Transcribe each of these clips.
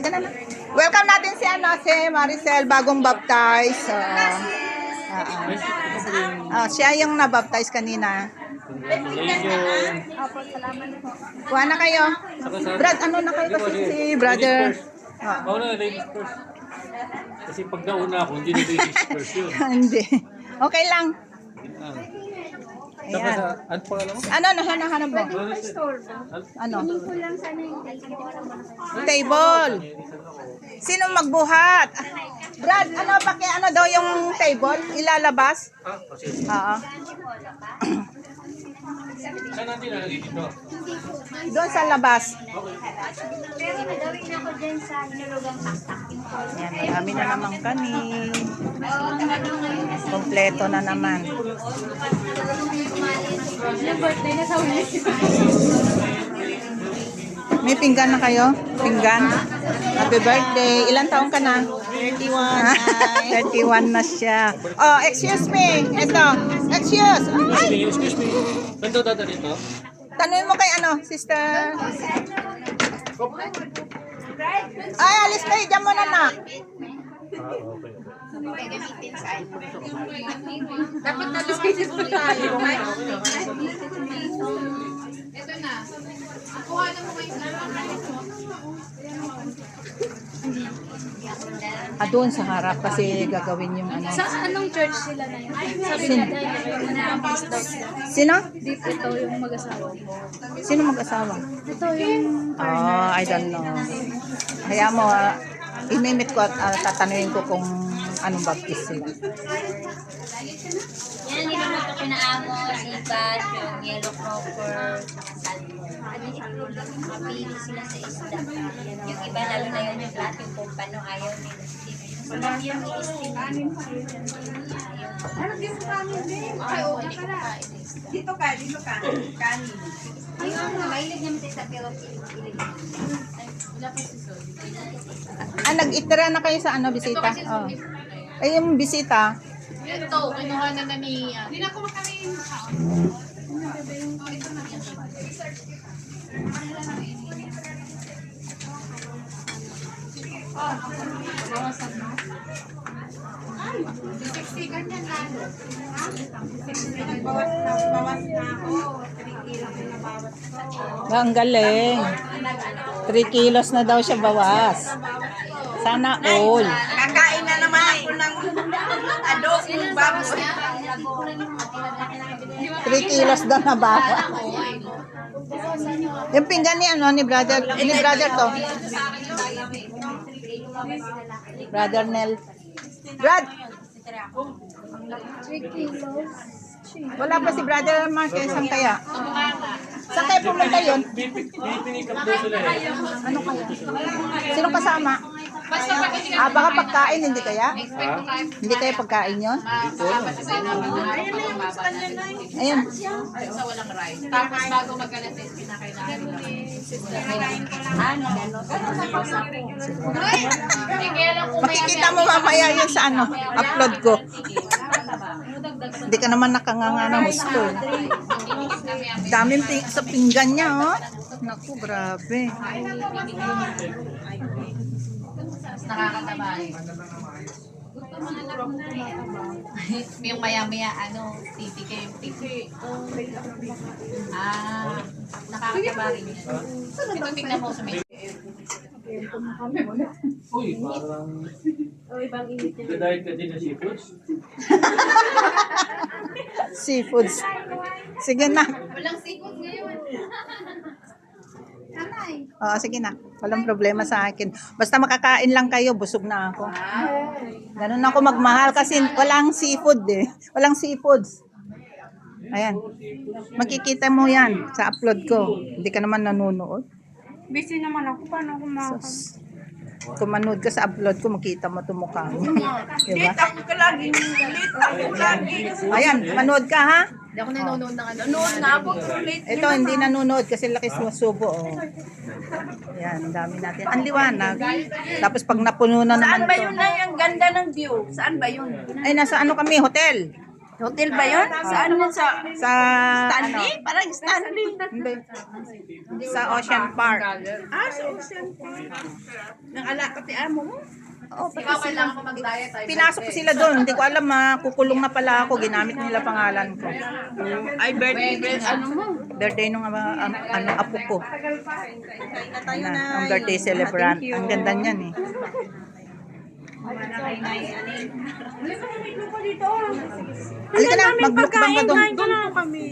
Halika na. Welcome natin si si Maricel, bagong baptize. Siya yung na-baptize kanina. Opo, salamat po. Kuha na kayo. Brad, ano na kayo kasi si brother? Ladies first. Kasi pag nauna ako, hindi na ladies first yun. Hindi. Okay lang. Saka Ayan. sa, ano pangalan mo? Ano, nahanap mo? Ano? Table. Sino magbuhat? Brad, ano daw yung table? Ilalabas? Oo. Saan natin nalagay dito? Doon sa labas. Pero nagawin ako dyan sa hinulugang taktak. Ayan, marami na naman kami. Kompleto na naman. Yung birthday na sa ulit. May pinggan na kayo? Pinggan? Happy birthday. Ilan taong ka na? 31. 31 na siya. Oh, excuse me. Ito. Excuse. Ay! Excuse me. Saan daw dada dito? Tanungin mo kay sister. Ay, alis kayo. Diyan mo na na. Dapat na-decision po tayo. Ito na. Kuha na mo kayo Doon sa harap kasi gagawin yung Sa anong church sila na yun? Sabi Sin- na tayo na Sino? dito ito yung mag-asawa. Sino mag-asawa? Ito yung I don't know. Kaya mo, imimit ko at tatanungin ko kung anong baptist sila. yan, niluluto ko na amo, sibat, yung yellow crocker, mapili sila sa isda. Yung iba, lalo na yun yung lahat, yung kumpano, ayaw nila. Sarap yung i-steam. Ano din mo kami din? Ay, okay ka na. Dito ka. Kanin. Ayun, mahilig naman sa pero pilit. Nag-itira na kayo sa bisita? Oh. Ay, yung bisita. Ito, kinuha na ni... Hindi na ko makain. Bawas na ako. 3 kilos na bawas. Ang galing. 3 kilos na daw siya bawas. Sana all. Kakain na naman ako ng adobong baboy. 3 kilos daw na bawas. Yung pinggan ni brother to. Brother Nel. Brad! 3 kilos. Wala pa si brother Marquez. Saan kaya? Saan kaya pumunta yun? Pinikap daw sila eh. Ano kaya? Sino kasama? Baka pagkain, hindi kaya? Ha? Hindi kaya pagkain yun? Ayun. Sa walang rice. Tapos bago mag-alasin, pinakailangan kaya lang kung Makikita mo mamaya yun sa upload ko. Hindi ka naman nakanganga ng gusto. Daming sa pinggan niya, oh. Naku, grabe. nakakataba eh. Yung maya-maya, titi kayo yung titi. Nakakataba rin yan. Ito tignan mo sa may... Uy, parang... Dadahit ka din ng seafoods? Seafoods. Sige na. Walang seafood ngayon. Oo, sige na. Walang problema sa akin. Basta makakain lang kayo, busog na ako. Ganun ako magmahal kasi walang seafood eh. Walang seafoods. Ayan. Makikita mo yan sa upload ko. Hindi ka naman nanonood. Busy naman ako. Paano ako Sus. Kung manood ka sa upload ko, makita mo itong mukha mo. Diba? Ako ka lagi. Late ako lagi. Ayan, manood ka ha? Hindi ako nanonood ng Nanonood na ako. Late. Ito, hindi nanonood kasi laki sumusubo. Oh. Ayan, ang dami natin. Ang liwanag. Tapos pag napuno na naman Saan ba to. yun na yung ganda ng view? Saan ba yun? Ay, nasa kami, hotel. Hotel ba yun? Saan yun sa... Sa Stanley? ano, Parang Stanley. hindi. Sa Ocean Park. Ah, sa Ocean Park. Nang ala pati amo mo? Oh, pinasok ko sila doon. Hindi ko alam, kukulong na pala ako. Ginamit nila pangalan ko. Ay, birthday. Ano mo? Birthday nung apo ko. Ang birthday celebrant. Ang ganda niyan eh. Halika na, mag-mukbang ka doon.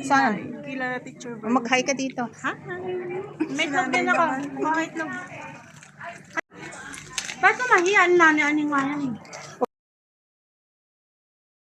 Saan? Kila teacher. Mag-hi ka dito. May vlog din ako. Kahit lang. Ba't ko mahiyan na ni aning mayan eh?